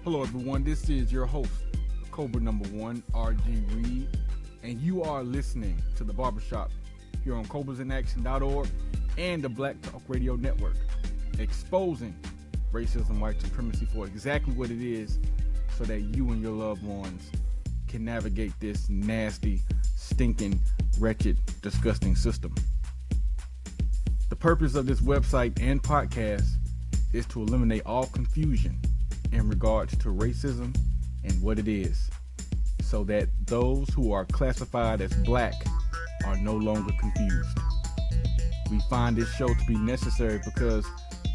Hello, everyone. This is your host, C.O.B.R.A number one, R.G. Reed, and you are listening to the Barbershop here on COBRAsinaction.org and the Black Talk Radio Network, exposing racism, white supremacy for exactly what it is so that you and your loved ones can navigate this nasty, stinking, wretched, disgusting system. The purpose of this website and podcast is to eliminate all confusion in regards to racism and what it is, so that those who are classified as black are no longer confused. We find this show to be necessary because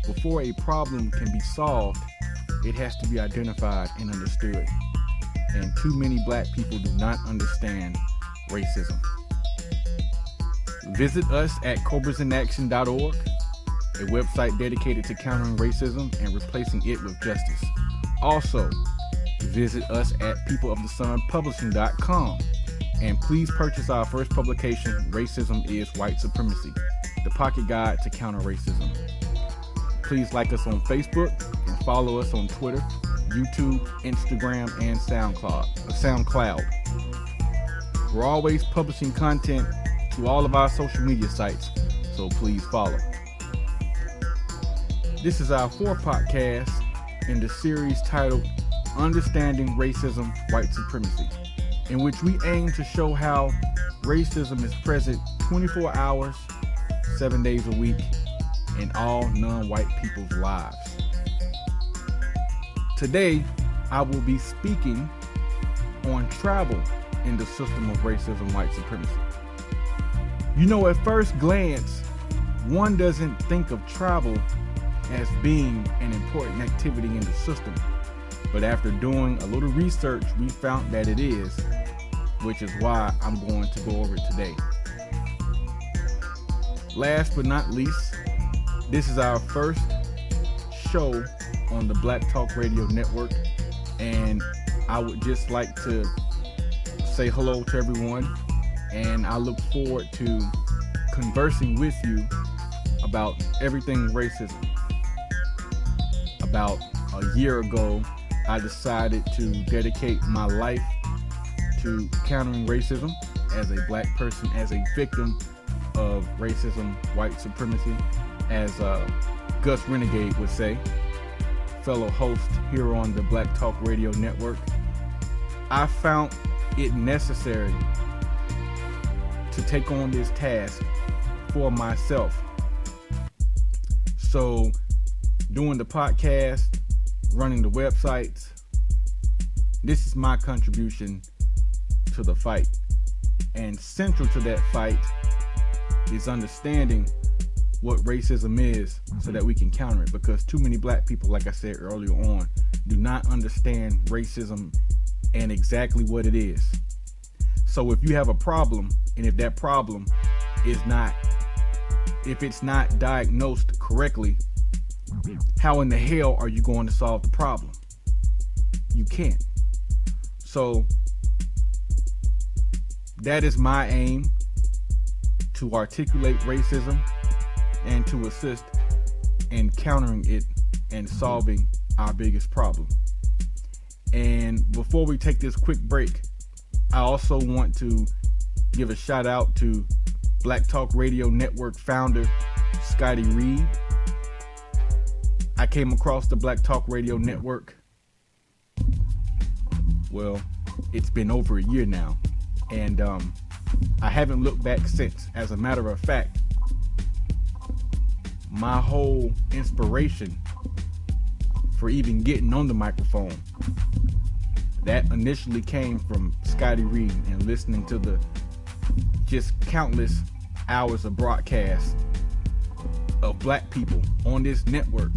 before a problem can be solved, it has to be identified and understood. And too many black people do not understand racism. Visit us at COBRAsinaction.org, a website dedicated to countering racism and replacing it with justice. Also, visit us at peopleofthesunpublishing.com, and please purchase our first publication, Racism is White Supremacy, the pocket guide to counter racism. Please like us on Facebook and follow us on Twitter, YouTube, Instagram, and SoundCloud. We're always publishing content to all of our social media sites, so please follow. This is our fourth podcast in the series titled Understanding Racism, White Supremacy, in which we aim to show how racism is present 24 hours, 7 days a week, in all non-white people's lives. Today, I will be speaking on travel in the system of racism, white supremacy. You know, at first glance, one doesn't think of travel as being an important activity in the system. But after doing a little research, we found that it is, which is why I'm going to go over it today. Last but not least, this is our first show on the Black Talk Radio Network, and I would just like to say hello to everyone, and I look forward to conversing with you about everything racism. About a year ago, I decided to dedicate my life to countering racism as a black person, as a victim of racism, white supremacy, as Gus Renegade would say, fellow host here on the Black Talk Radio Network. I found it necessary to take on this task for myself. So, doing the podcast, running the websites, this is my contribution to the fight. And central to that fight is understanding what racism is so that we can counter it. Because too many black people, like I said earlier on, do not understand racism and exactly what it is. So if you have a problem, and if that problem is not, if it's not diagnosed correctly, how in the hell are you going to solve the problem? You can't. So that is my aim, to articulate racism and to assist in countering it and solving our biggest problem. And before we take this quick break, I also want to give a shout out to Black Talk Radio Network founder Scotty Reed. I came across the Black Talk Radio Network, well, it's been over a year now, and I haven't looked back since. As a matter of fact, my whole inspiration for even getting on the microphone, that initially came from Scotty Reed and listening to the just countless hours of broadcasts of black people on this network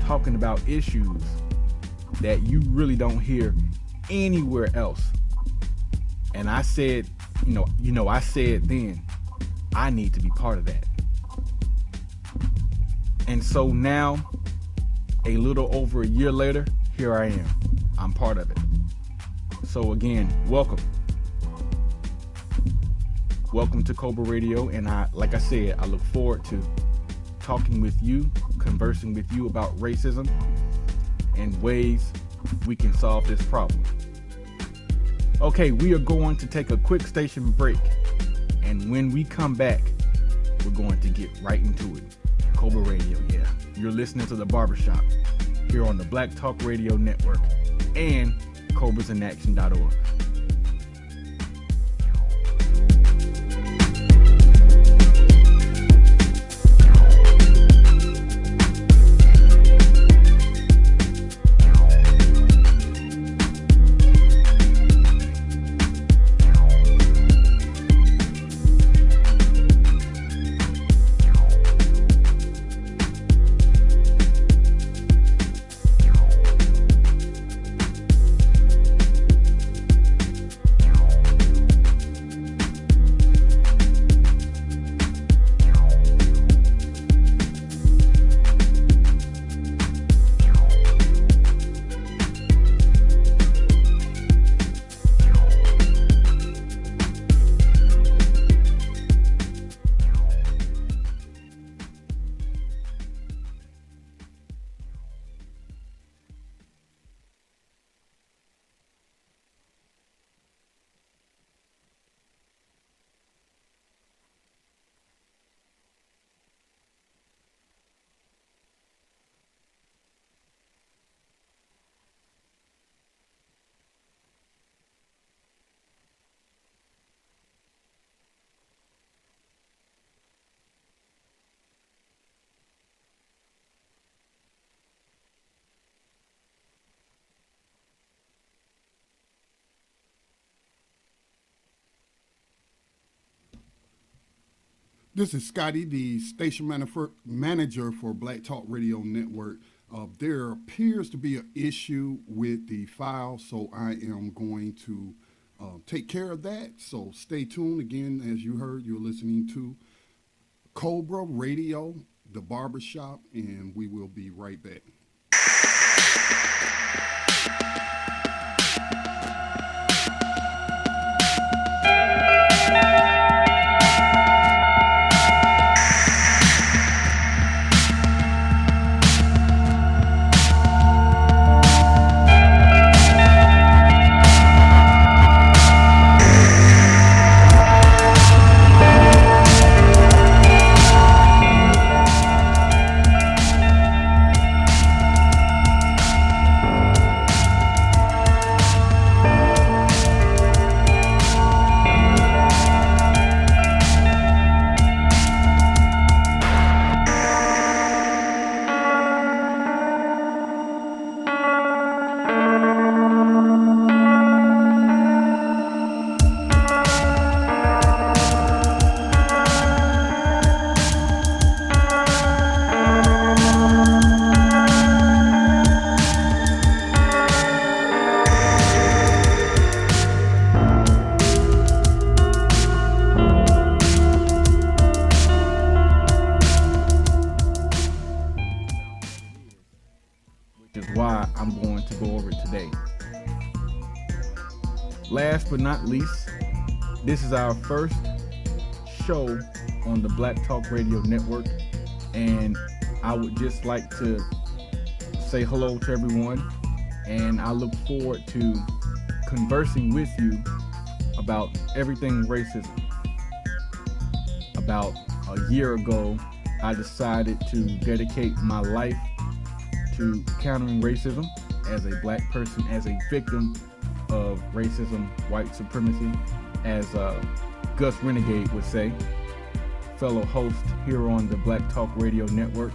talking about issues that you really don't hear anywhere else. And I said, I said then, I need to be part of that. And so now, a little over a year later, here I am. I'm part of it. So again, welcome. Welcome to C.O.B.R.A Radio, and like I said, I look forward to talking with you, conversing with you about racism and ways we can solve this problem. Okay, we are going to take a quick station break, and when we come back, we're going to get right into it. C.O.B.R.A Radio, yeah. You're listening to The Barbershop here on the Black Talk Radio Network and COBRAsinaction.org. This is Scotty, the station manager for Black Talk Radio Network. There appears to be an issue with the file, so I am going to take care of that. So stay tuned. Again, as you heard, you're listening to C.O.B.R.A Radio, the Barbershop, and we will be right back. Why I'm going to go over it today. Last but not least, this is our first show on the Black Talk Radio Network, and I would just like to say hello to everyone, and I look forward to conversing with you about everything racism. About a year ago, I decided to dedicate my life to countering racism as a black person, as a victim of racism, white supremacy, as Gus Renegade would say, fellow host here on the Black Talk Radio Network.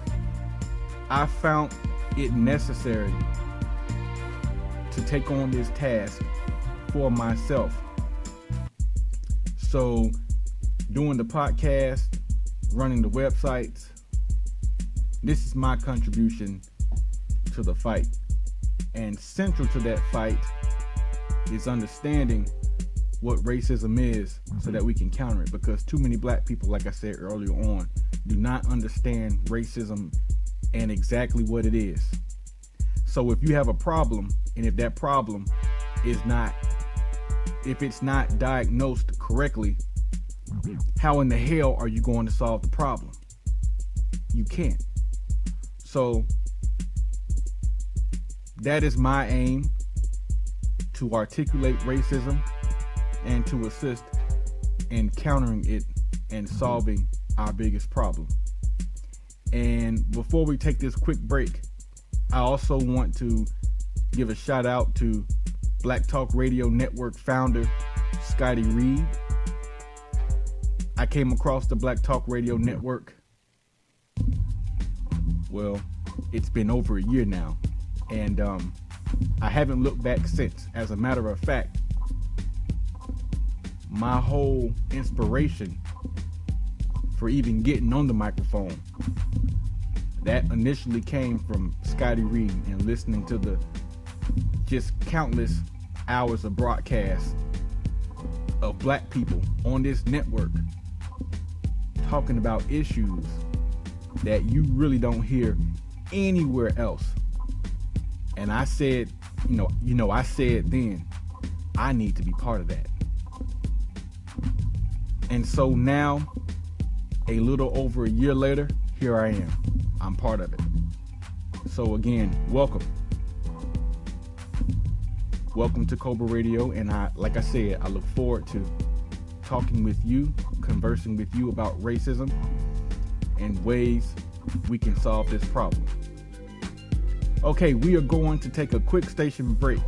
I found it necessary to take on this task for myself. So doing the podcast, running the websites, this is my contribution to the fight. And central to that fight is understanding what racism is so that we can counter it, because too many black people, like I said earlier on, do not understand racism and exactly what it is. So if you have a problem, and if that problem is not, if it's not diagnosed correctly, how in the hell are you going to solve the problem? You can't. So That is my aim, to articulate racism and to assist in countering it and solving our biggest problem. And before we take this quick break, I also want to give a shout out to Black Talk Radio Network founder Scotty Reed. I came across the Black Talk Radio Network, well, it's been over a year now, and I haven't looked back since. As a matter of fact, my whole inspiration for even getting on the microphone, that initially came from Scotty Reed and listening to the just countless hours of broadcasts of black people on this network talking about issues that you really don't hear anywhere else. And I said, I said then, I need to be part of that. And so now, a little over a year later, here I am. I'm part of it. So again, welcome. Welcome to C.O.B.R.A Radio, and like I said, I look forward to talking with you, conversing with you about racism and ways we can solve this problem. Okay, we are going to take a quick station break,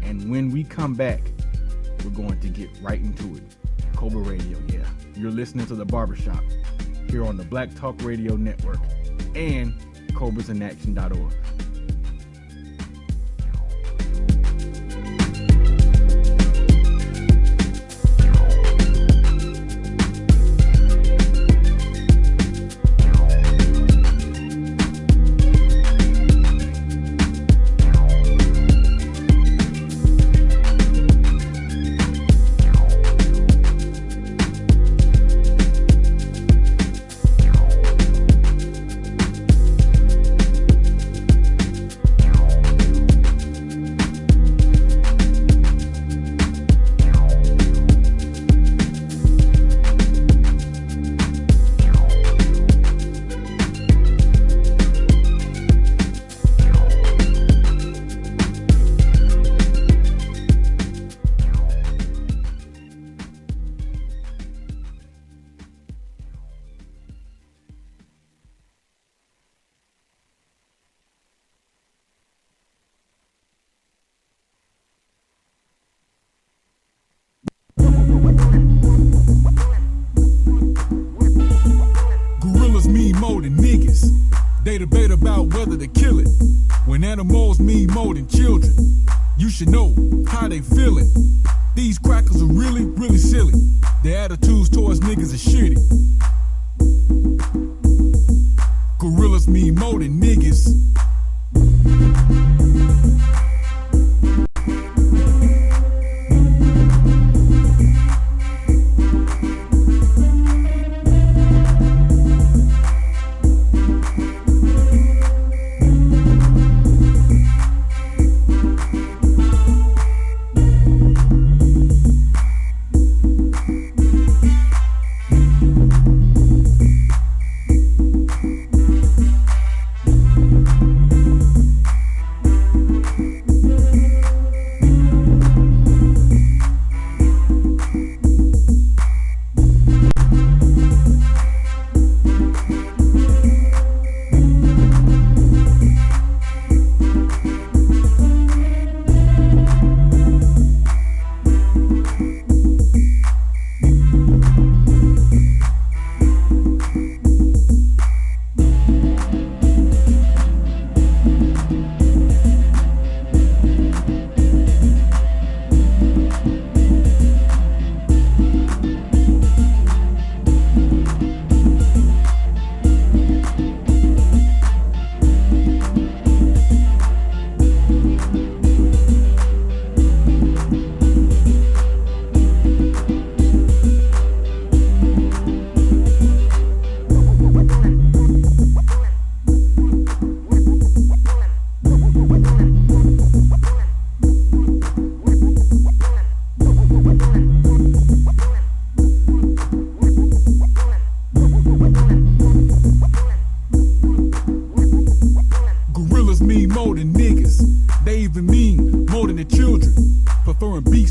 and when we come back, we're going to get right into it. C.O.B.R.A Radio, yeah. You're listening to the Barbershop here on the Black Talk Radio Network and COBRAsinaction.org. More than niggas. They debate about whether to kill it. When animals mean more than children, you should know how they feeling. These crackers are really, really silly. Their attitudes towards niggas are shitty. Gorillas mean more than niggas.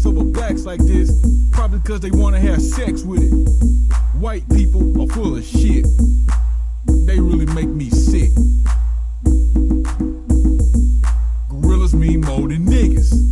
over blacks like this, probably because they want to have sex with it. White people are full of shit. They really make me sick. Gorillas mean more than niggas.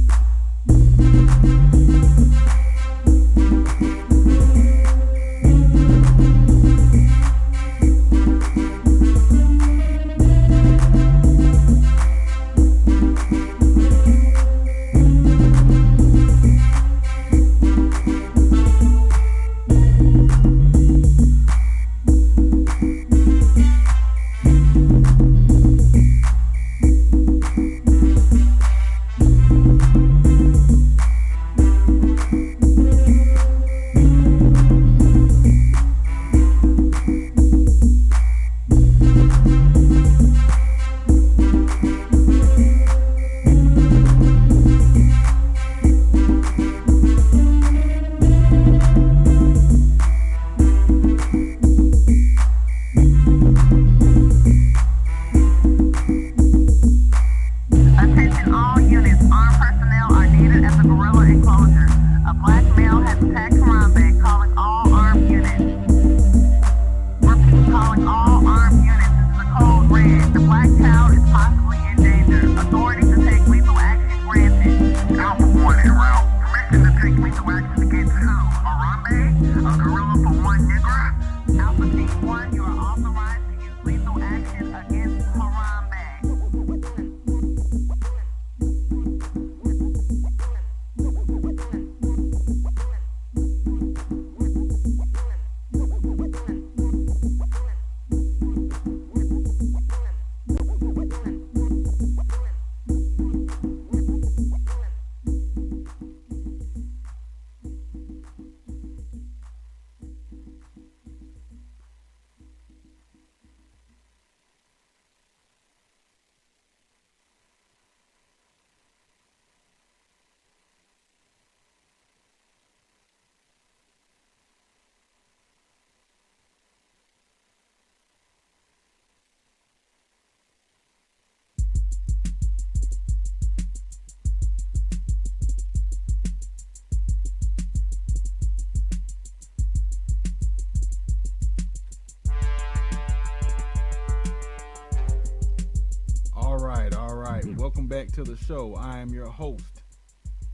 Welcome back to the show. I am your host,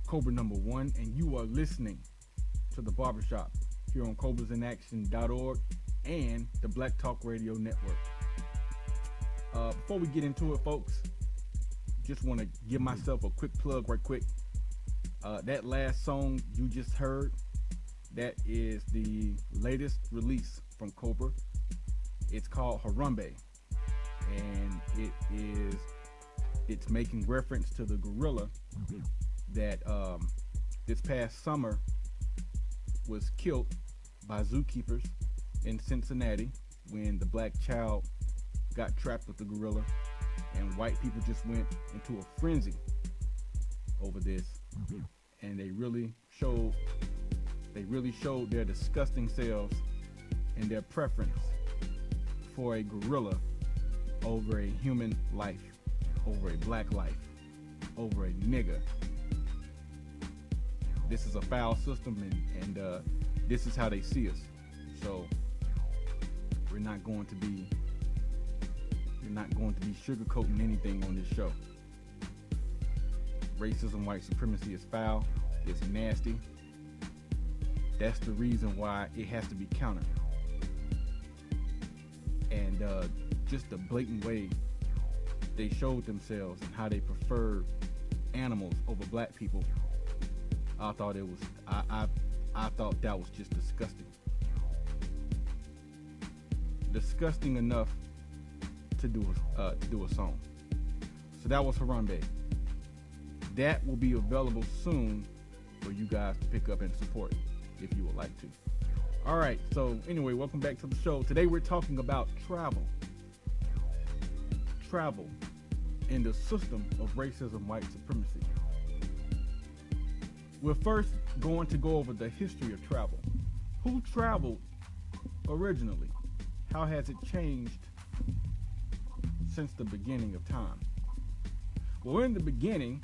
C.O.B.R.A number 1, and you are listening to the Barbershop here on COBRAsInAction.org and the Black Talk Radio Network. Before we get into it, folks, just want to give myself a quick plug right quick. That last song you just heard, that is the latest release from C.O.B.R.A. It's called Harambe, and it's making reference to the gorilla that this past summer was killed by zookeepers in Cincinnati when the black child got trapped with the gorilla, and white people just went into a frenzy over this, and they really showed their disgusting selves and their preference for a gorilla over a human life, over a black life, over a nigga. This is a foul system, and this is how they see us. So we're not going to be sugarcoating anything on this show. Racism, white supremacy is foul. It's nasty. That's the reason why it has to be countered. And just the blatant way they showed themselves and how they preferred animals over black people, I thought that was just disgusting. Disgusting enough to do a song. So that was Harambe. That will be available soon for you guys to pick up and support if you would like to. All right, so anyway, welcome back to the show. Today we're talking about travel in the system of racism, white supremacy. We're first going to go over the history of travel. Who traveled originally? How has it changed since the beginning of time? Well, in the beginning,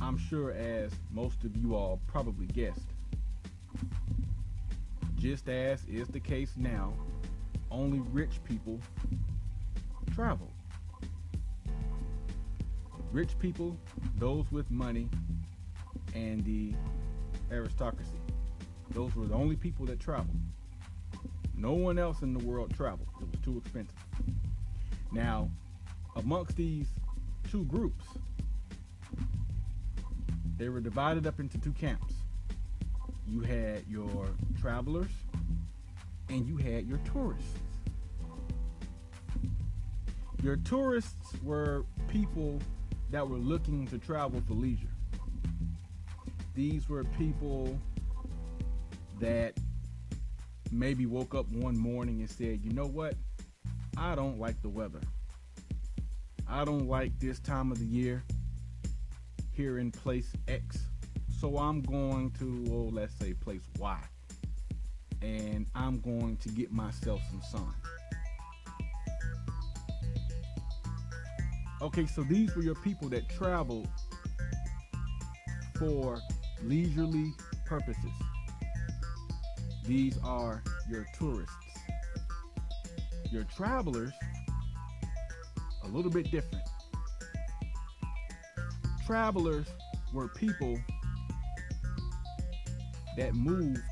I'm sure, as most of you all probably guessed, just as is the case now, only rich people travel. Rich people, those with money, and the aristocracy. Those were the only people that traveled. No one else in the world traveled. It was too expensive. Now, amongst these two groups, they were divided up into two camps. You had your travelers and you had your tourists. Your tourists were people that were looking to travel for leisure. These were people that maybe woke up one morning and said, you know what? I don't like the weather. I don't like this time of the year here in place X. So I'm going to, well, let's say place Y. And I'm going to get myself some sun. Okay, so these were your people that traveled for leisurely purposes. These are your tourists. Your travelers, a little bit different. Travelers were people that moved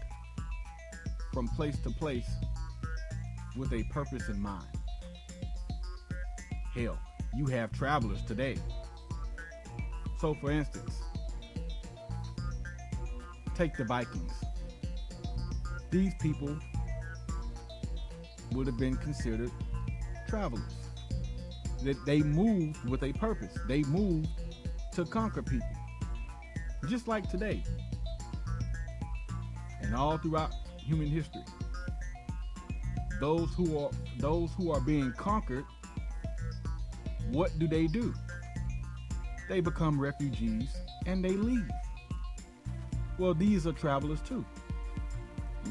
from place to place with a purpose in mind. Hell, you have travelers today. So for instance, take the Vikings. These people would have been considered travelers. That they moved with a purpose. They moved to conquer people. Just like today. And all throughout human history. Those who are being conquered, what do? They become refugees and they leave. Well, these are travelers too.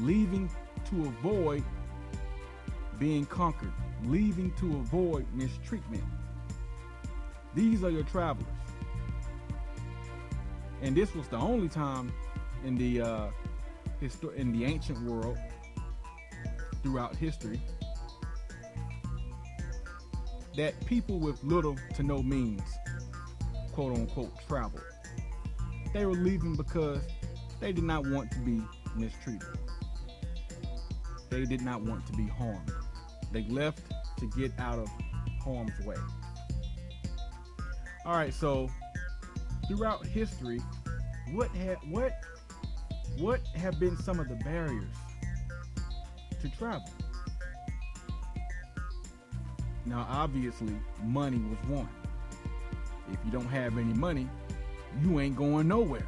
Leaving to avoid being conquered, leaving to avoid mistreatment. These are your travelers. And this was the only time in the ancient world, throughout history, that people with little to no means, quote unquote, traveled. They were leaving because they did not want to be mistreated. They did not want to be harmed. They left to get out of harm's way. All right, so throughout history, what have been some of the barriers to travel? Now, obviously, money was one. If you don't have any money, you ain't going nowhere.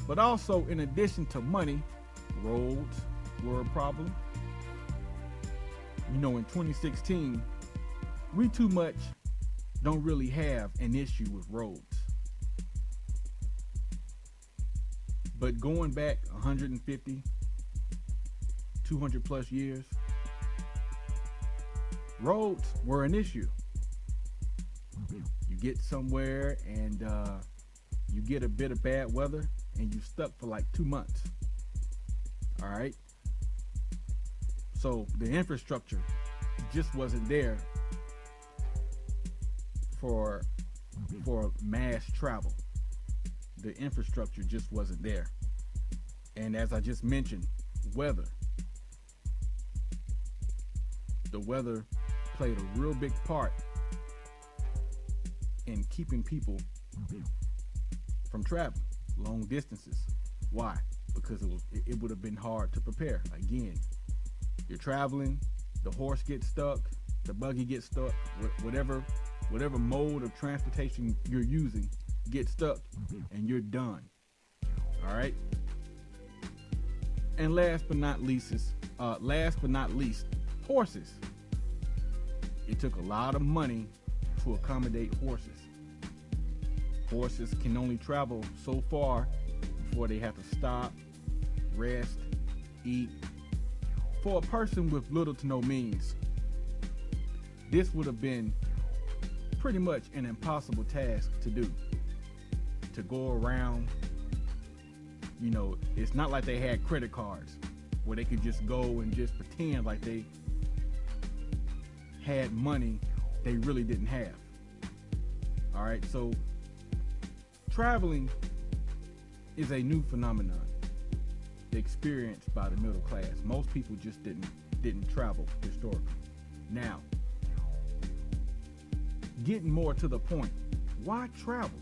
But also, in addition to money, roads were a problem. You know, in 2016, we too much don't really have an issue with roads. But going back 150, 200 plus years, roads were an issue. You get somewhere and you get a bit of bad weather and you stuck for like 2 months. All right. So the infrastructure just wasn't there for mass travel. The infrastructure just wasn't there. And as I just mentioned, weather. The weather played a real big part in keeping people from traveling long distances. Why? Because it would have been hard to prepare. Again, you're traveling, the horse gets stuck, the buggy gets stuck, whatever mode of transportation you're using gets stuck, and you're done. All right. And last but not least, horses. It took a lot of money to accommodate horses. Horses can only travel so far before they have to stop, rest, eat. For a person with little to no means, this would have been pretty much an impossible task to do. to go around. You know, it's not like they had credit cards where they could just go and just pretend like they had money they really didn't have. All right, so traveling is a new phenomenon experienced by the middle class. Most people just didn't travel historically. Now, getting more to the point, why travel?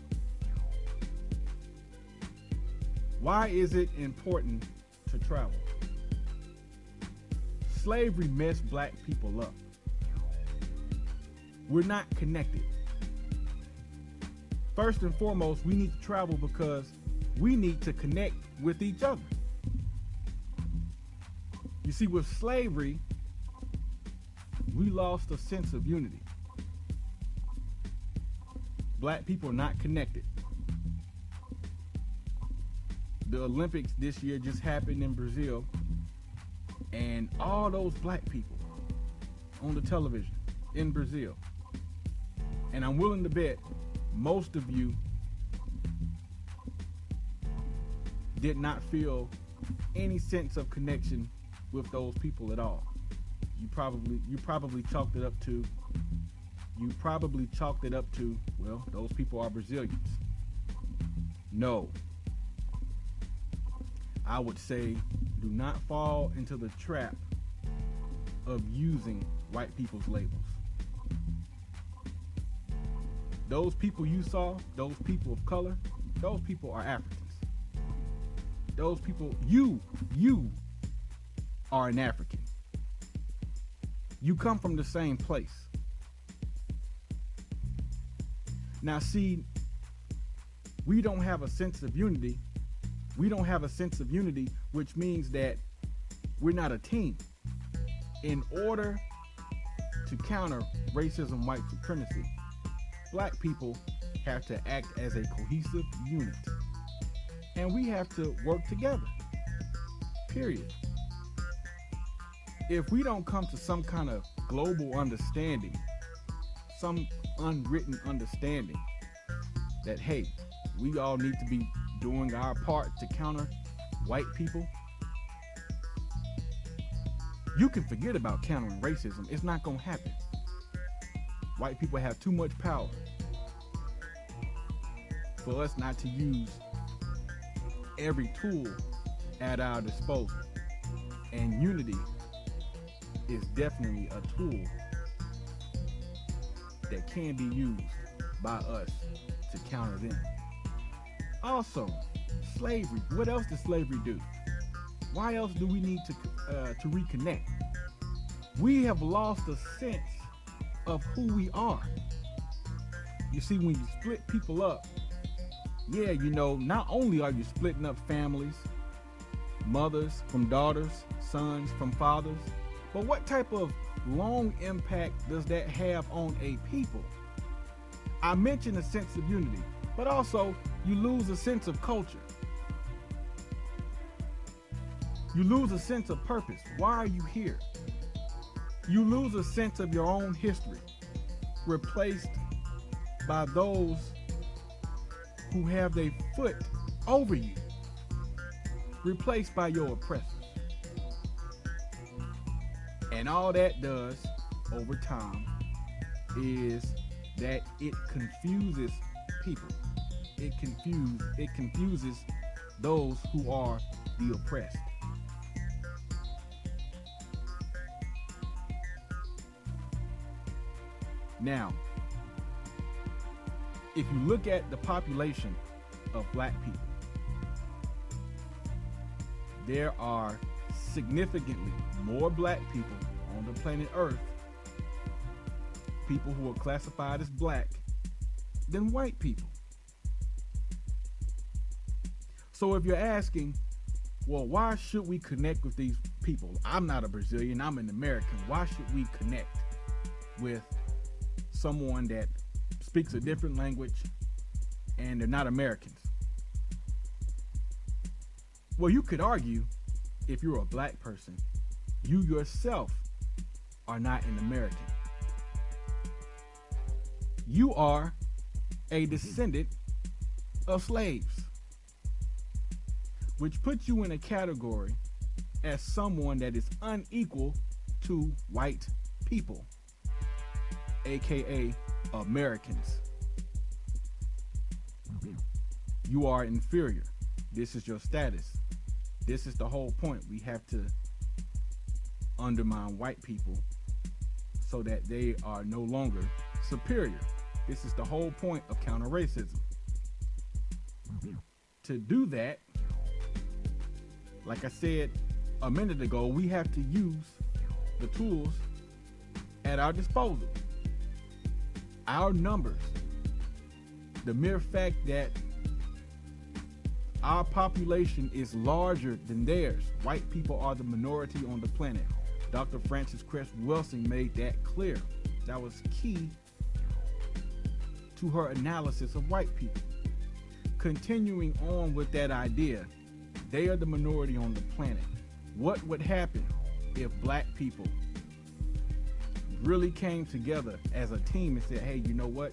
Why is it important to travel? Slavery messed black people up. We're not connected. First and foremost, we need to travel because we need to connect with each other. You see, with slavery, we lost a sense of unity. Black people are not connected. The Olympics this year just happened in Brazil, and all those black people on the television in Brazil, and I'm willing to bet most of you did not feel any sense of connection with those people at all. You probably chalked it up to well, those people are Brazilians. No. I would say do not fall into the trap of using white people's labels. Those people you saw, those people of color, those people are Africans. Those people, you are an African. You come from the same place. Now see, we don't have a sense of unity. We don't have a sense of unity, which means that we're not a team. In order to counter racism, white supremacy, black people have to act as a cohesive unit. And we have to work together. Period. If we don't come to some kind of global understanding, some unwritten understanding that, hey, we all need to be doing our part to counter white people, you can forget about countering racism. It's not going to happen. White people have too much power for us not to use every tool at our disposal. And unity is definitely a tool that can be used by us to counter them. Also, slavery. What else did slavery do? Why else do we need to reconnect? We have lost a sense of who we are. You see, when you split people up, yeah, you know, not only are you splitting up families, mothers from daughters, sons from fathers, but what type of long impact does that have on a people? I mentioned a sense of unity, but also you lose a sense of culture. You lose a sense of purpose. Why are you here? You lose a sense of your own history, replaced by those who have their foot over you, replaced by your oppressors. And all that does over time is that it confuses people. It confuses those who are the oppressed. Now, if you look at the population of black people, there are significantly more black people on the planet Earth, people who are classified as black, than white people. So if you're asking, well, why should we connect with these people? I'm not a Brazilian, I'm an American. Why should we connect with someone that speaks a different language and they're not Americans? Well, you could argue, if you're a black person, you yourself are not an American. You are a descendant of slaves, which puts you in a category as someone that is unequal to white people, aka Americans. You are inferior. This is your status. This is the whole point. We have to undermine white people so that they are no longer superior. This is the whole point of counter-racism. To do that, like I said a minute ago, we have to use the tools at our disposal. Our numbers, the mere fact that our population is larger than theirs. White people are the minority on the planet. Dr. Frances Cress Welsing made that clear. That was key to her analysis of white people. Continuing on with that idea, they are the minority on the planet. What would happen if black people really came together as a team and said, hey, you know what?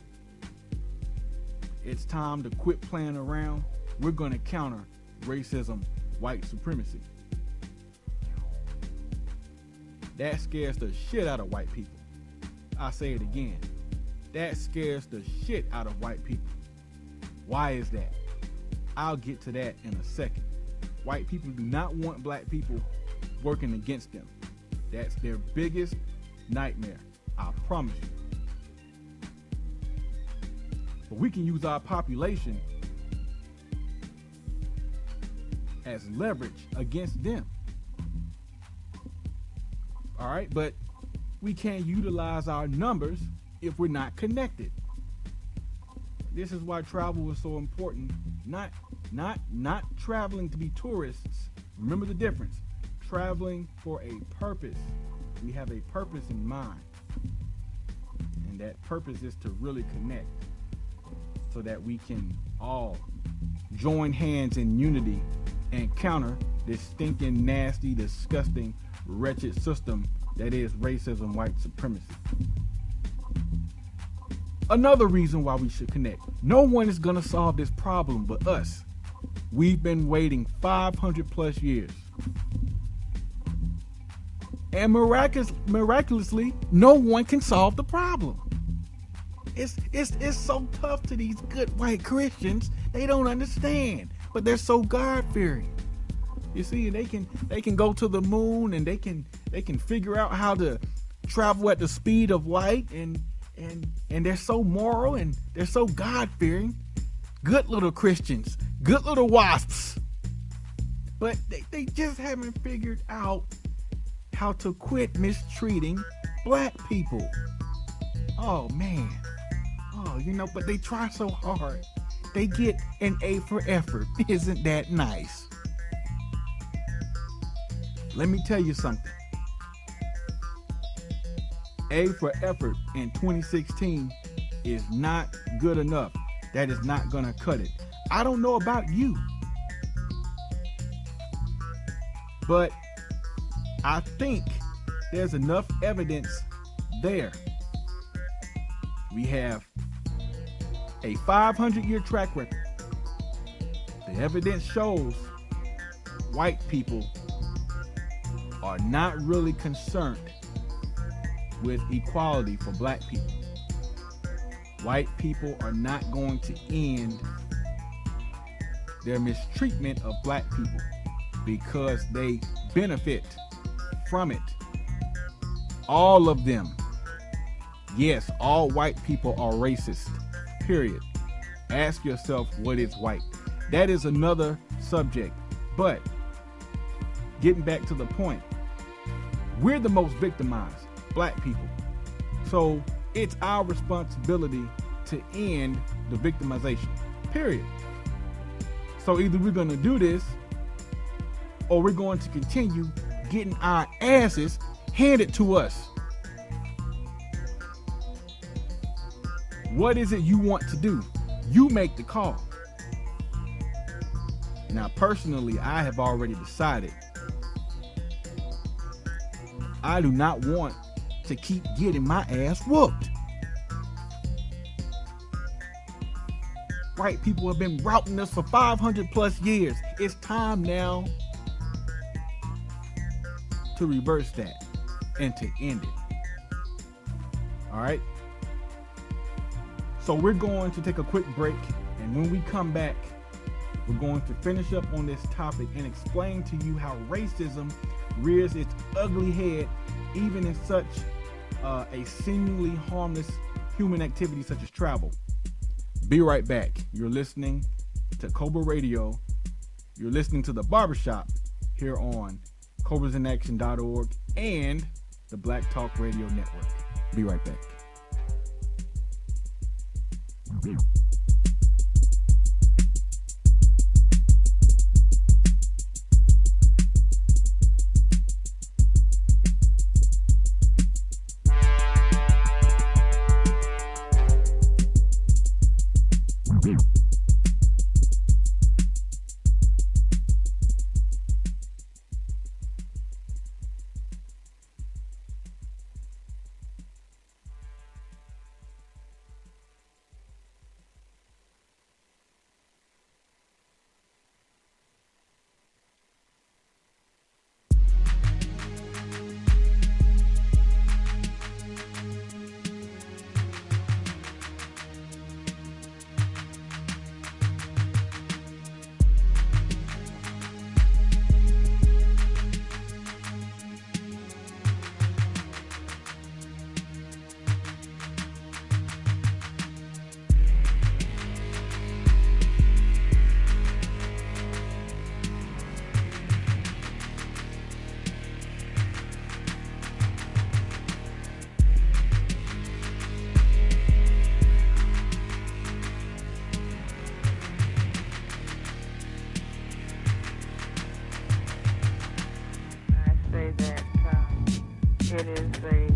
It's time to quit playing around. We're going to counter racism, white supremacy. That scares the shit out of white people. I say it again. That scares the shit out of white people. Why is that? I'll get to that in a second. White people do not want black people working against them. That's their biggest nightmare. I promise you. But we can use our population as leverage against them. All right, but we can't utilize our numbers if we're not connected. This is why travel is so important. Not traveling to be tourists. Remember the difference. Traveling for a purpose. We have a purpose in mind. And that purpose is to really connect so that we can all join hands in unity and counter this stinking, nasty, disgusting, wretched system that is racism, white supremacy. Another reason why we should connect. No one is going to solve this problem but us. We've been waiting 500 plus years. And miraculously, no one can solve the problem. It's so tough to these good white Christians. They don't understand, but they're so God-fearing. You see, they can go to the moon and they can figure out how to travel at the speed of light, and they're so moral and they're so God-fearing. Good little Christians, good little wasps. But they just haven't figured out how to quit mistreating black people. Oh man. Oh, but they try so hard. They get an A for effort. Isn't that nice? Let me tell you something. A for effort in 2016 is not good enough. That is not going to cut it. I don't know about you, but I think there's enough evidence there. We have a 500-year track record. The evidence shows white people are not really concerned with equality for black people. White people are not going to end their mistreatment of black people because they benefit from it. All of them. Yes, all white people are racist. Period. Ask yourself, what is white? That is another subject. But getting back to the point, we're the most victimized, black people. So it's our responsibility to end the victimization. Period. So either we're going to do this or we're going to continue getting our asses handed to us. What is it you want to do? You make the call. Now, personally, I have already decided I do not want to keep getting my ass whooped. White people have been routing us for 500 plus years. It's time now to reverse that and to end it. All right? So we're going to take a quick break, and when we come back, we're going to finish up on this topic and explain to you how racism rears its ugly head even in such a seemingly harmless human activity such as travel. Be right back. You're listening to C.O.B.R.A Radio. You're listening to the Barbershop here on COBRAsInAction.org and the Black Talk Radio Network. Be right back. It is a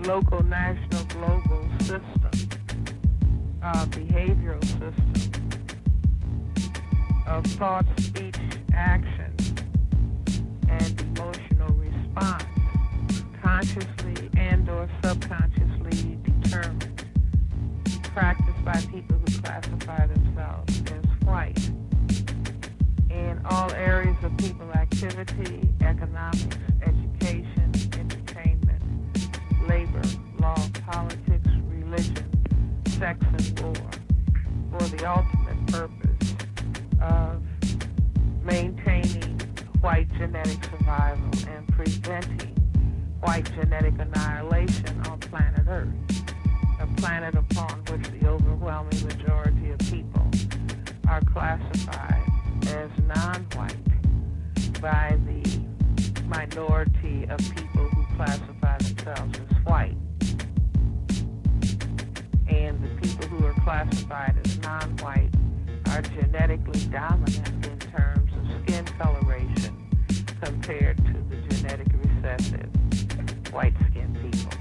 local, national, global system, behavioral system of thought, speech, action, and emotional response, consciously and or subconsciously determined, practiced by people who classify themselves as white. In all areas of people activity, economics, education, entertainment, labor, law, politics, religion, sex, and war, for the ultimate purpose of maintaining white genetic survival and preventing white genetic annihilation on planet Earth, a planet upon which the overwhelming majority of people are classified as non-white by the minority of people who classify themselves as white. And the people who are classified as non-white are genetically dominant in terms of skin coloration compared to the genetic recessive white-skinned people.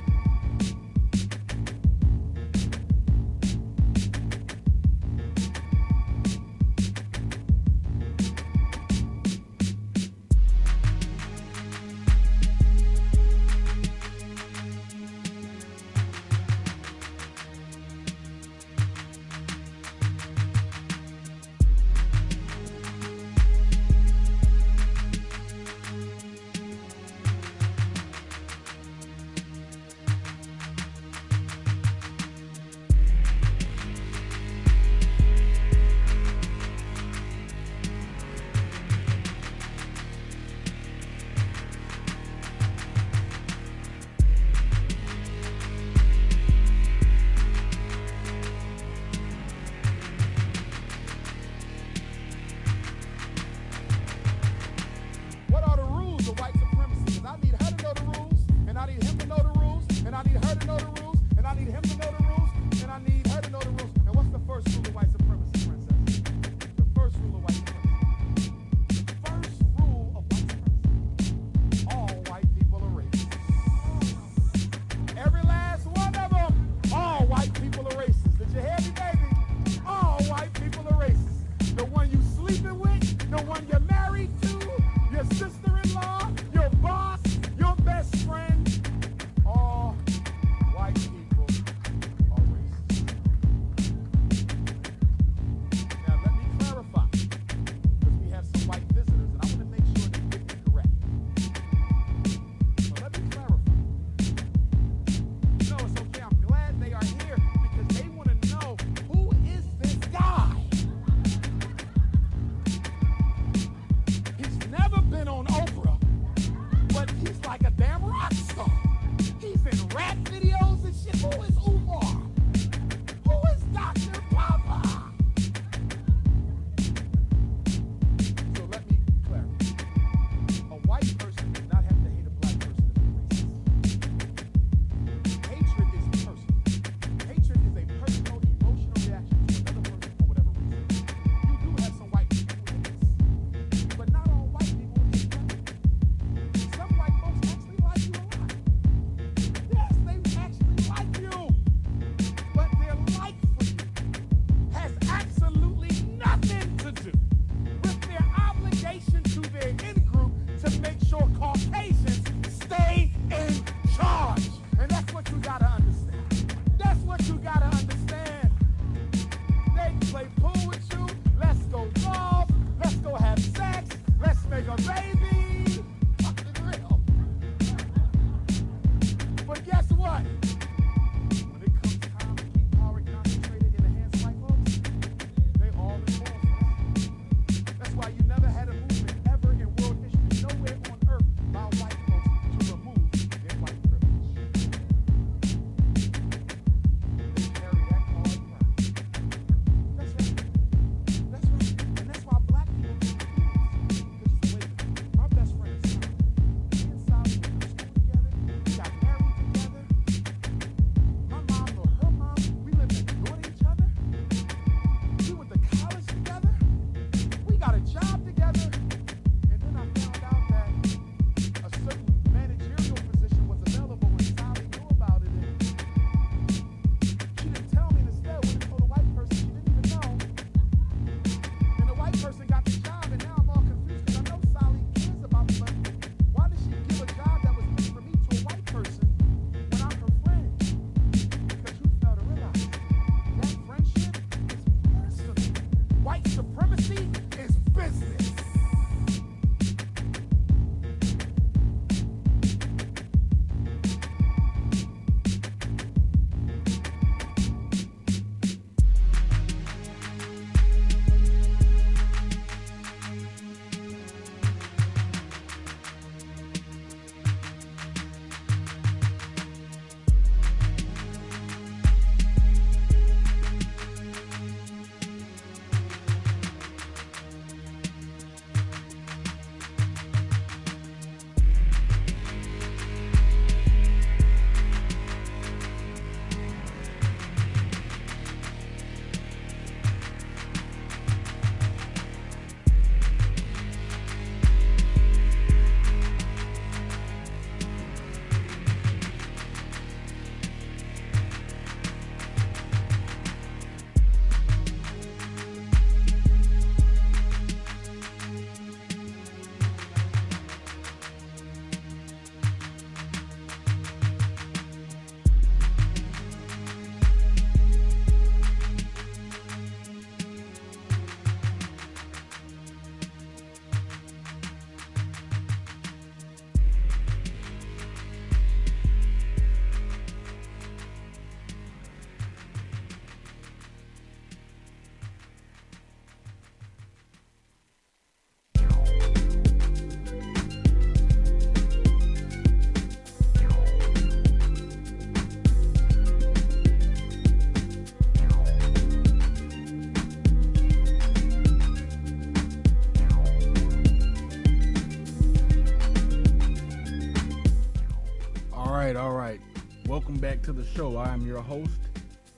All right. Welcome back to the show. I am your host,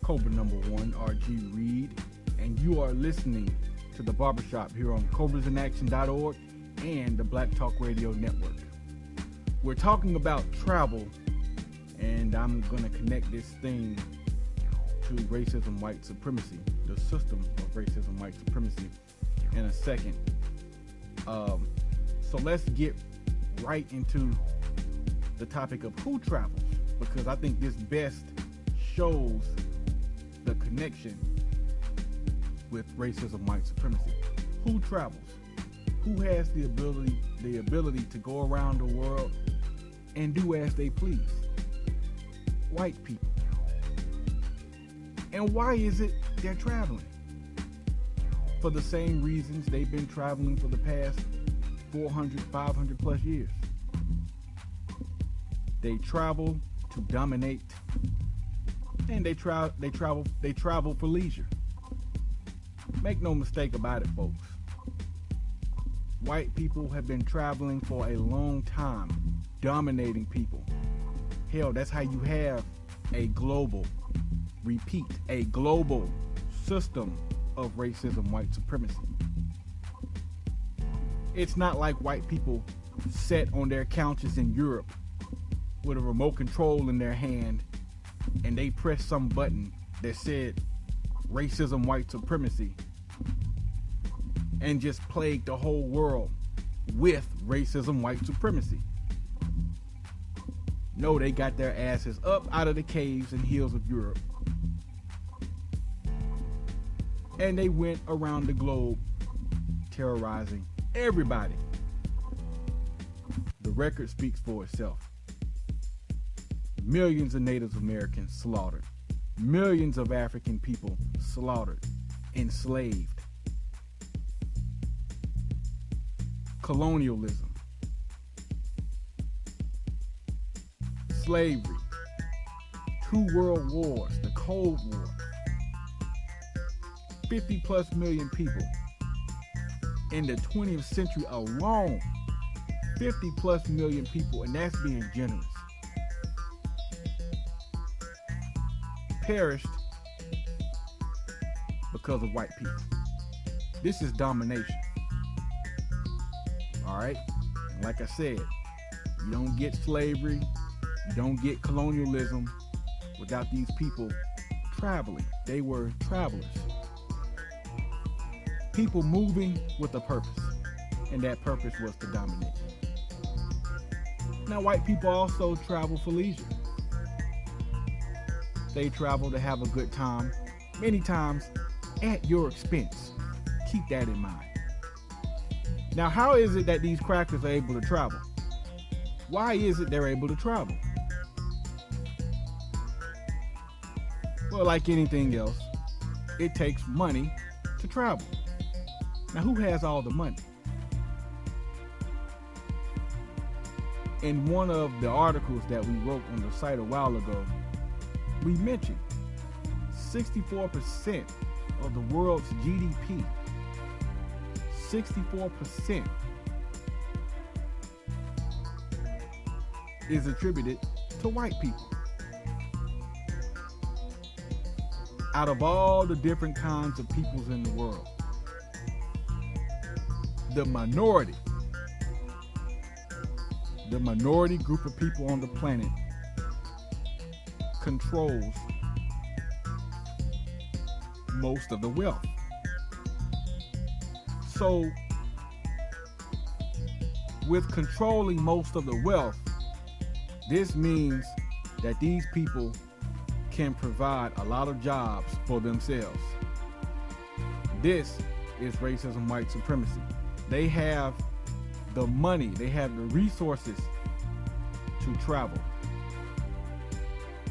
C.O.B.R.A number 1, R.G. Reed, and you are listening to the Barbershop here on COBRAsinaction.org and the Black Talk Radio Network. We're talking about travel, and I'm going to connect this thing to racism, white supremacy, the system of racism, white supremacy, in a second. So let's get right into the topic of who travels, because I think this best shows the connection with racism, white supremacy. Who travels? Who has the ability to go around the world and do as they please? White people. And why is it they're traveling? For the same reasons they've been traveling for the past 400, 500 plus years. They travel to dominate, and they travel for leisure. Make no mistake about it, folks. White people have been traveling for a long time, dominating people. Hell, that's how you have a global system of racism, white supremacy. It's not like white people sat on their couches in Europe with a remote control in their hand and they pressed some button that said racism, white supremacy, and just plagued the whole world with racism, white supremacy. No, they got their asses up out of the caves and hills of Europe, and they went around the globe terrorizing everybody. The record speaks for itself. Millions of Native Americans slaughtered. Millions of African people slaughtered, enslaved. Colonialism. Slavery. 2 world wars, the Cold War. 50 plus million people. In the 20th century alone, 50 plus million people, and that's being generous, perished because of white people. This is domination. All right? And like I said, you don't get slavery, you don't get colonialism without these people traveling. They were travelers. People moving with a purpose, and that purpose was to dominate. Now, white people also travel for leisure. They travel to have a good time, many times at your expense. Keep that in mind. Now, how is it that these crackers are able to travel? Why is it they're able to travel? Well, like anything else, it takes money to travel. Now, who has all the money? In one of the articles that we wrote on the site a while ago, we mentioned 64% of the world's GDP, 64% is attributed to white people. Out of all the different kinds of peoples in the world, the minority group of people on the planet controls most of the wealth. So, with controlling most of the wealth, this means that these people can provide a lot of jobs for themselves. This is racism, white supremacy. They have the money, they have the resources to travel.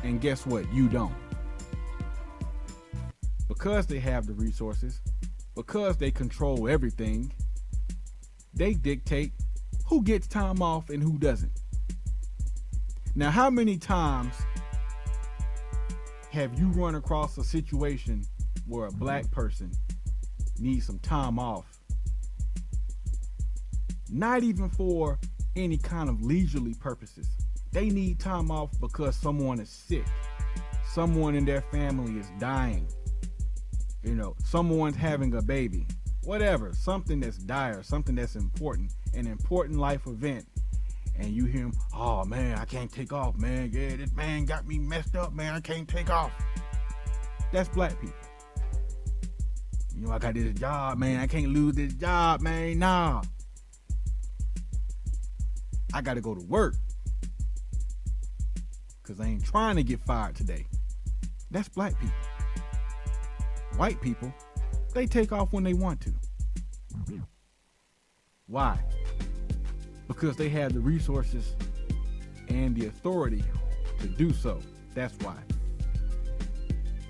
And guess what? You don't. Because they have the resources, because they control everything, they dictate who gets time off and who doesn't. Now, how many times have you run across a situation where a black person needs some time off? Not even for any kind of leisurely purposes, They need time off because someone is sick. Someone in their family is dying. Someone's having a baby. Whatever, something that's dire, something that's important, an important life event. And you hear him, oh man, I can't take off, man. Yeah, this man got me messed up, man. I can't take off. That's black people. I got this job, man. I can't lose this job, man. Nah. I got to go to work because I ain't trying to get fired today. That's black people. White people, they take off when they want to. Why? Because they have the resources and the authority to do so. That's why.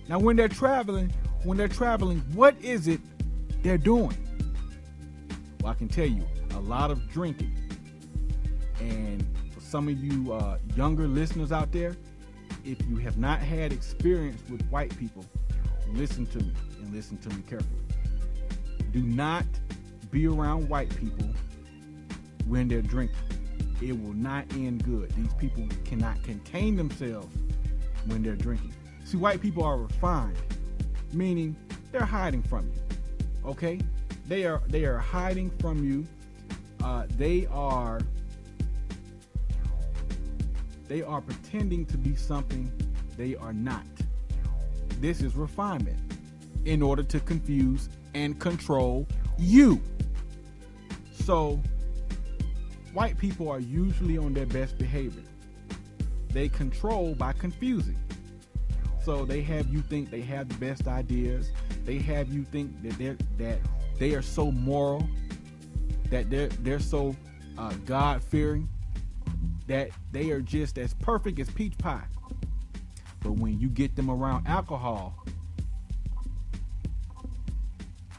Now, when they're traveling, what is it they're doing? Well, I can tell you, a lot of drinking. And for some of you younger listeners out there, if you have not had experience with white people, listen to me and listen to me carefully. Do not be around white people when they're drinking. It will not end good. These people cannot contain themselves when they're drinking. See, white people are refined, meaning they're hiding from you. Okay? They are hiding from you. They are pretending to be something they are not. This is refinement in order to confuse and control you. So, white people are usually on their best behavior. They control by confusing. So they have you think they have the best ideas. They have you think that they are so moral, that they're so God-fearing, that they are just as perfect as peach pie. But when you get them around alcohol,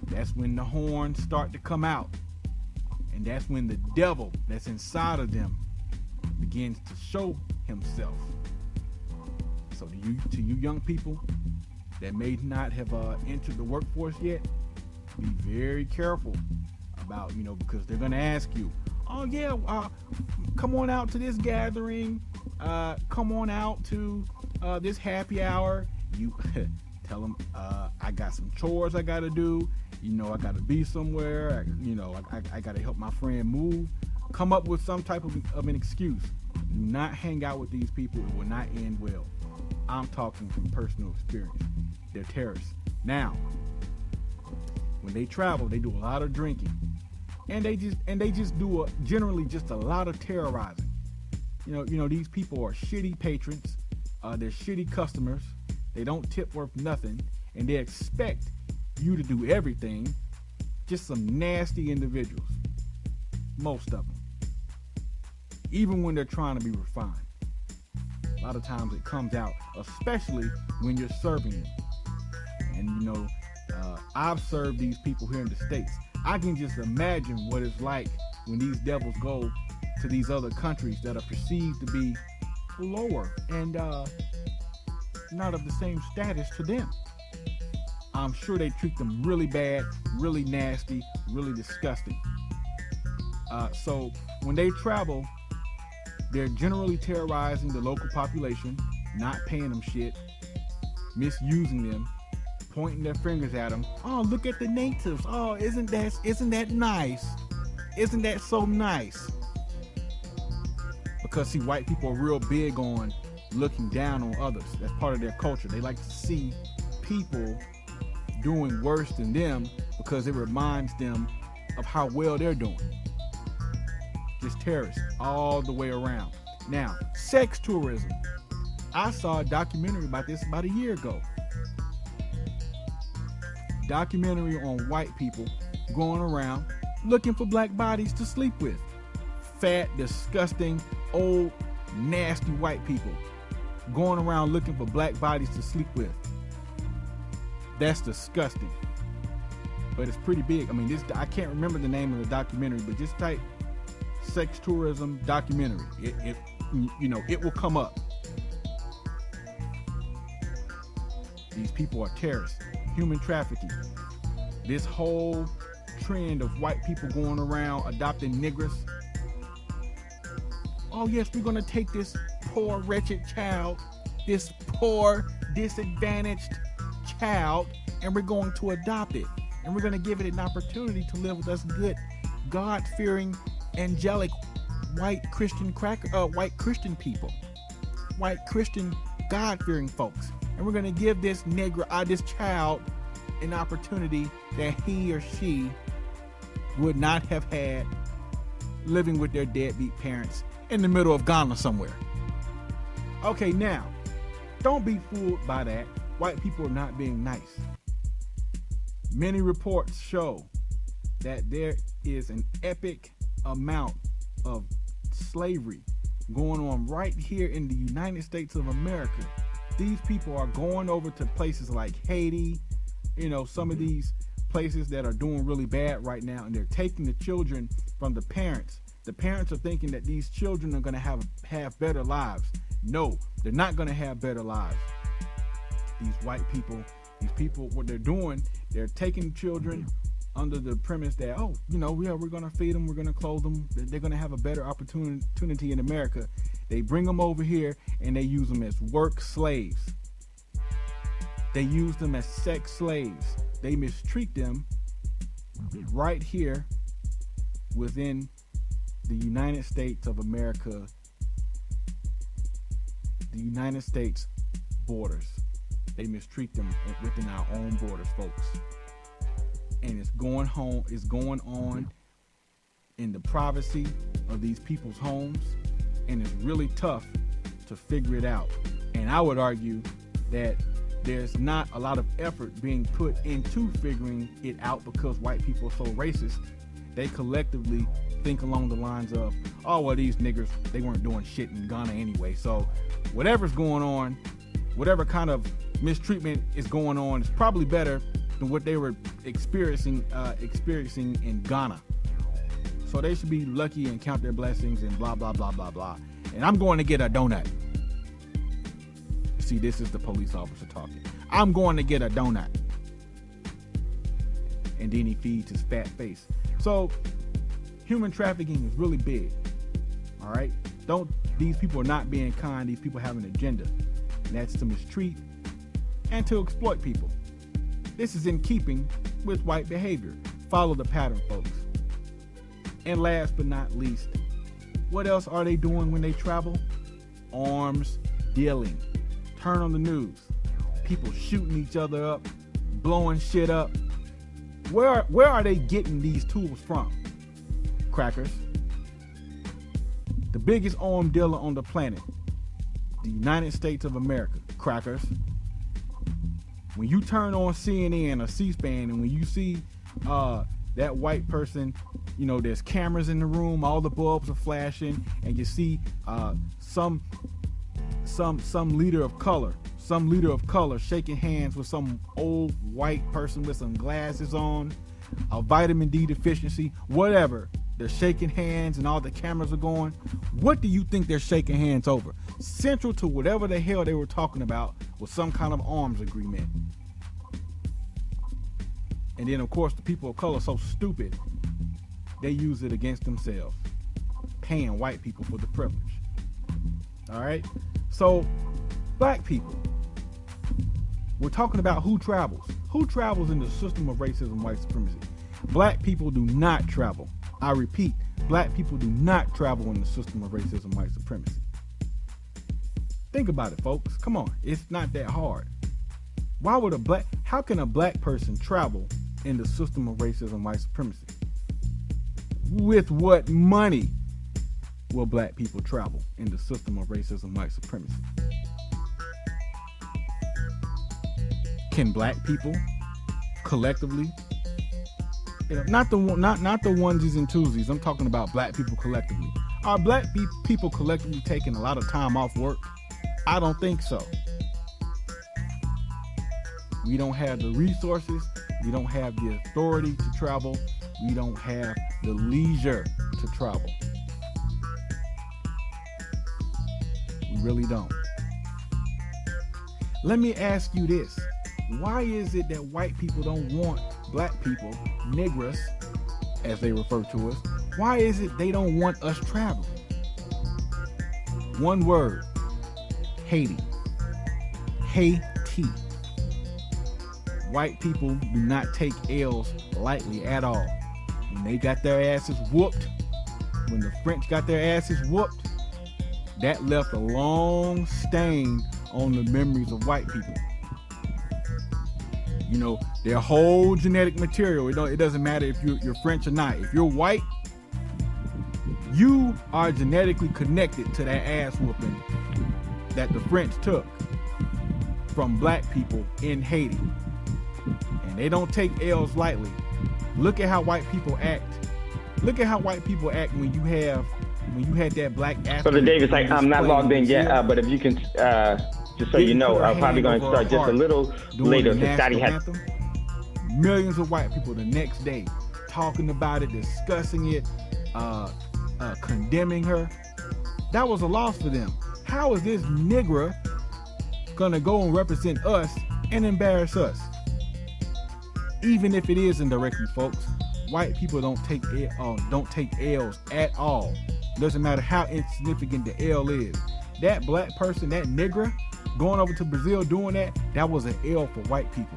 that's when the horns start to come out. And that's when the devil that's inside of them begins to show himself. So to you young people that may not have entered the workforce yet, be very careful about, because they're going to ask you, oh yeah, come on out to this gathering, come on out to this happy hour. You tell them, I got some chores I got to do. I got to be somewhere. I got to help my friend move. Come up with some type of an excuse. Do not hang out with these people. It will not end well. I'm talking from personal experience. They're terrorists. Now, when they travel, they do a lot of drinking, and they just do generally just a lot of terrorizing. These people are shitty patrons. They're shitty customers. They don't tip worth nothing, and they expect you to do everything. Just some nasty individuals. Most of them. Even when they're trying to be refined. A lot of times it comes out, especially when you're serving them. And I've served these people here in the States. I can just imagine what it's like when these devils go to these other countries that are perceived to be lower and not of the same status to them. I'm sure they treat them really bad, really nasty, really disgusting. So when they travel, they're generally terrorizing the local population, not paying them shit, misusing them, pointing their fingers at them. Oh, look at the natives. Oh, isn't that nice? Isn't that so nice? Because see, white people are real big on looking down on others. That's part of their culture. They like to see people doing worse than them because it reminds them of how well they're doing. Just terrorists all the way around. Now, sex tourism. I saw a documentary about this about a year ago. Documentary on white people going around looking for black bodies to sleep with. Fat, disgusting, old, nasty white people going around looking for black bodies to sleep with. That's disgusting. But it's pretty big. I mean, I can't remember the name of the documentary, but just type sex tourism documentary. It will come up. These people are terrorists. Human trafficking. This whole trend of white people going around adopting niggers. Oh yes, we're gonna take this poor, wretched child, this poor, disadvantaged child, and we're going to adopt it. And we're going to give it an opportunity to live with us good, God-fearing, angelic, white Christian people, white Christian, God-fearing folks. And we're going to give this this child an opportunity that he or she would not have had living with their deadbeat parents in the middle of Ghana somewhere. Okay, now, don't be fooled by that. White people are not being nice. Many reports show that there is an epic amount of slavery going on right here in the United States of America. These people are going over to places like Haiti, some of these places that are doing really bad right now, and they're taking the children from the parents. The parents are thinking that these children are going to have better lives. No, they're not going to have better lives. These white people, what they're doing, they're taking children under the premise that, we're going to feed them, we're going to clothe them, they're going to have a better opportunity in America. They bring them over here and they use them as work slaves. They use them as sex slaves. They mistreat them right here within the United States of America, the United States borders. They mistreat them within our own borders, folks. And it's going on in the privacy of these people's homes, and it's really tough to figure it out. And I would argue that there's not a lot of effort being put into figuring it out because white people are so racist. They collectively think along the lines of, these niggers, they weren't doing shit in Ghana anyway. So whatever's going on, whatever kind of mistreatment is going on, is probably better than what they were experiencing in Ghana. So they should be lucky and count their blessings and blah, blah, blah, blah, blah. And I'm going to get a donut. See, this is the police officer talking. I'm going to get a donut. And then he feeds his fat face. So human trafficking is really big. All right? These people are not being kind. These people have an agenda. And that's to mistreat and to exploit people. This is in keeping with white behavior. Follow the pattern, folks. And last but not least, what else are they doing when they travel? Arms dealing. Turn on the news. People shooting each other up, blowing shit up. Where are they getting these tools from? Crackers. The biggest arm dealer on the planet, the United States of America. Crackers. When you turn on CNN or C-SPAN and when you see that white person, there's cameras in the room, all the bulbs are flashing, and you see some leader of color shaking hands with some old white person with some glasses on, a vitamin D deficiency, whatever. They're shaking hands and all the cameras are going. What do you think they're shaking hands over? Central to whatever the hell they were talking about was some kind of arms agreement. And then, of course, the people of color are so stupid, they use it against themselves, paying white people for the privilege. All right? So, black people, we're talking about who travels. Who travels in the system of racism, white supremacy? Black people do not travel. I repeat, black people do not travel in the system of racism, white supremacy. Think about it, folks. Come on. It's not that hard. How can a black person travel in the system of racism, white supremacy? With what money will black people travel in the system of racism, white supremacy? Can black people collectively, not the onesies and twosies, I'm talking about black people collectively. Are black people collectively taking a lot of time off work? I don't think so. We don't have the resources. We don't have the authority to travel. We don't have the leisure to travel. We really don't. Let me ask you this. Why is it that white people don't want black people, niggers, as they refer to us, why is it they don't want us traveling? One word, Haiti. Haiti. White people do not take L's lightly at all. When they got their asses whooped, when the French got their asses whooped, that left a long stain on the memories of white people. You know, their whole genetic material, it doesn't matter if you're French or not. If you're white, you are genetically connected to that ass whooping that the French took from black people in Haiti. And they don't take L's lightly. Look at how white people act. Look at how white people act when you had that black athlete. Brother Davis, I'm not logged in yet, but if you can, just so you know, I'm probably going to start just a little later because Scotty had. Millions of white people the next day talking about it, discussing it, condemning her. That was a loss for them. How is this nigger gonna go and represent us and embarrass us? Even if it is indirectly, folks, white people don't take L's at all. Doesn't matter how insignificant the L is. That black person, that nigger, going over to Brazil doing that was an L for white people.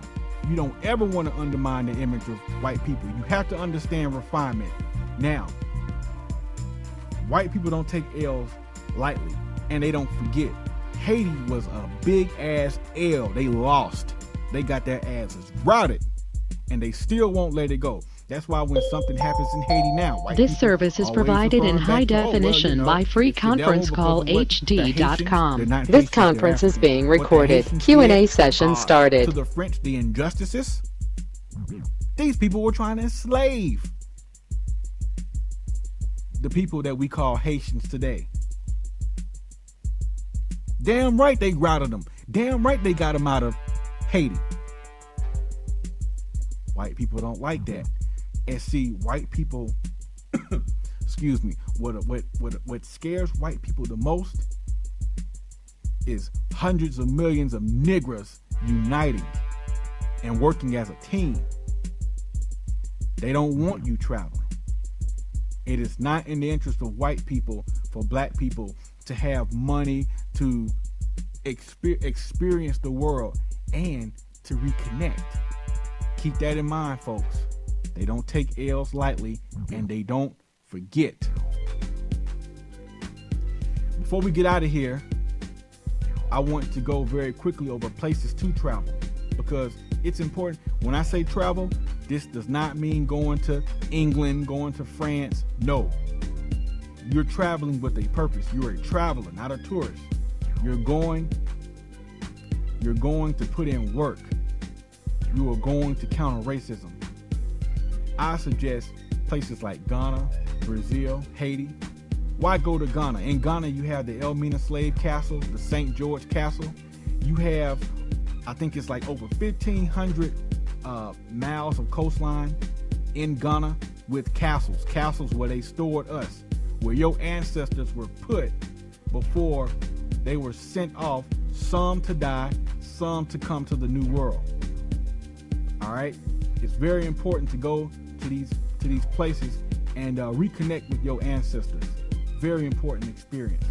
You don't ever want to undermine the image of white people. You have to understand refinement. Now, white people don't take L's lightly, and they don't forget. Haiti was a big ass L. They lost. They got their asses routed, and they still won't let it go. That's why when something happens in Haiti now, this service is provided in high definition by free conference call hd.com. This conference is being recorded. Q&A session started. To the French, the injustices, these people were trying to enslave the people that we call Haitians today. Damn right they routed them. Damn right they got them out of Haiti. White people don't like that. And see, white people, excuse me, what scares white people the most is hundreds of millions of niggers uniting and working as a team. They don't want you traveling. It is not in the interest of white people for black people to have money to experience the world and to reconnect. Keep that in mind, folks. They don't take L's lightly, and they don't forget. Before we get out of here, I want to go very quickly over places to travel, because it's important. When I say travel, this does not mean going to England, going to France. No. You're traveling with a purpose. You're a traveler, not a tourist. You're going to put in work. You are going to counter racism. I suggest places like Ghana, Brazil, Haiti. Why go to Ghana? In Ghana, you have the Elmina Slave Castle, the St. George Castle. You have, I think it's like over 1,500 miles of coastline in Ghana with castles where they stored us, where your ancestors were put before they were sent off, some to die, some to come to the new world. All right? It's very important to go to these places and reconnect with your ancestors. Very important experience.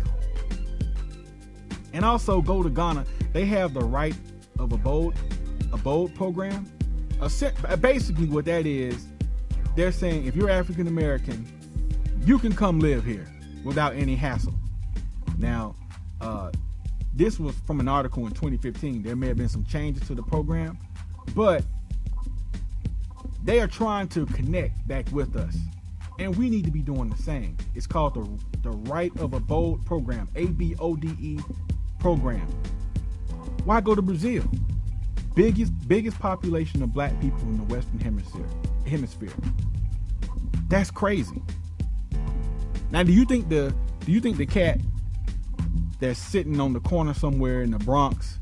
And also go to Ghana. They have the right of abode program. Basically what that is, they're saying if you're African American, you can come live here without any hassle. Now, this was from an article in 2015. There may have been some changes to the program, but they are trying to connect back with us, and we need to be doing the same. It's called the Right of Abode Program, ABODE program. Why go to Brazil? Biggest population of black people in the Western Hemisphere. That's crazy. Now, do you think the cat that's sitting on the corner somewhere in the Bronx,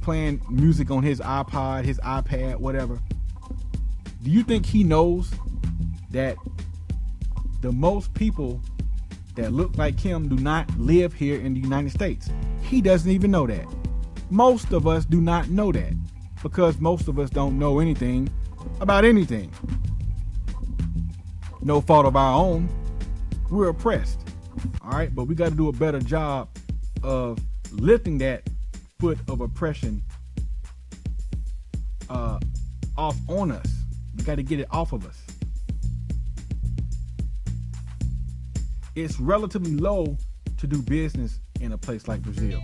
playing music on his iPod, his iPad, whatever, do you think he knows that the most people that look like him do not live here in the United States? He doesn't even know that. Most of us do not know that because most of us don't know anything about anything. No fault of our own. We're oppressed. All right, but we got to do a better job of lifting that foot of oppression off on us. We got to get it off of us. It's relatively low to do business in a place like Brazil.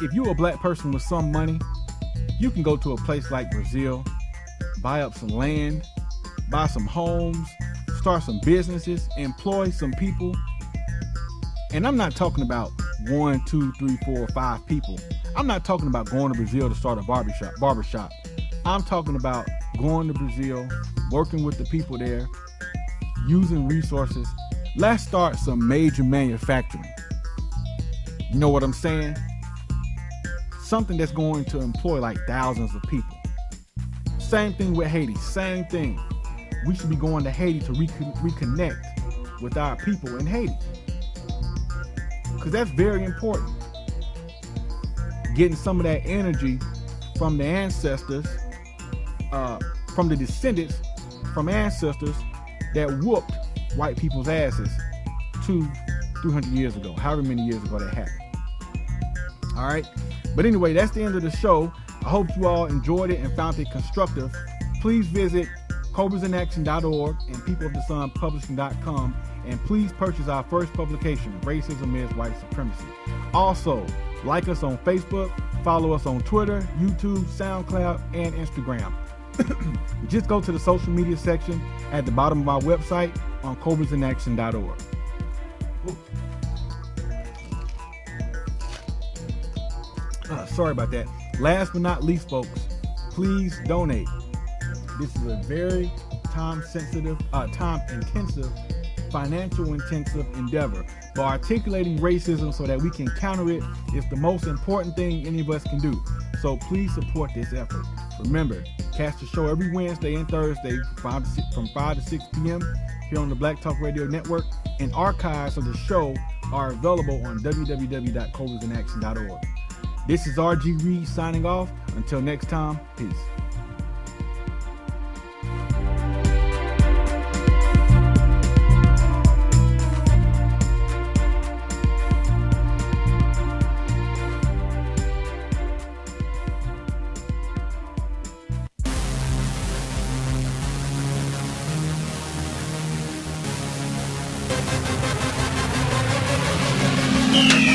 If you're a black person with some money, you can go to a place like Brazil, buy up some land, buy some homes, start some businesses, employ some people. And I'm not talking about 1, 2, 3, 4, 5 people. I'm not talking about going to Brazil to start a barbershop. I'm talking about going to Brazil, working with the people there, using resources. Let's start some major manufacturing. You know what I'm saying? Something that's going to employ like thousands of people. Same thing with Haiti, same thing. We should be going to Haiti to reconnect with our people in Haiti. Because that's very important. Getting some of that energy from the ancestors, from the descendants, from ancestors that whooped white people's asses 200-300 years ago, however many years ago that happened. All right. But anyway, that's the end of the show. I hope you all enjoyed it and found it constructive. Please visit COBRAsInAction.org and peopleofthesunpublishing.com, and please purchase our first publication, Racism is White Supremacy. Also, like us on Facebook, follow us on Twitter, YouTube, SoundCloud, and Instagram. Just go to the social media section at the bottom of our website on COBRAsInAction.org. Sorry about that. Last but not least, folks, please donate. This is a very time-intensive, financial-intensive endeavor. But articulating racism so that we can counter it is the most important thing any of us can do. So please support this effort. Remember, catch the show every Wednesday and Thursday from 5 to 6 p.m. here on the Black Talk Radio Network, and archives of the show are available on www.cobrasinaction.org. This is R.G. Reed signing off. Until next time, peace. Yeah.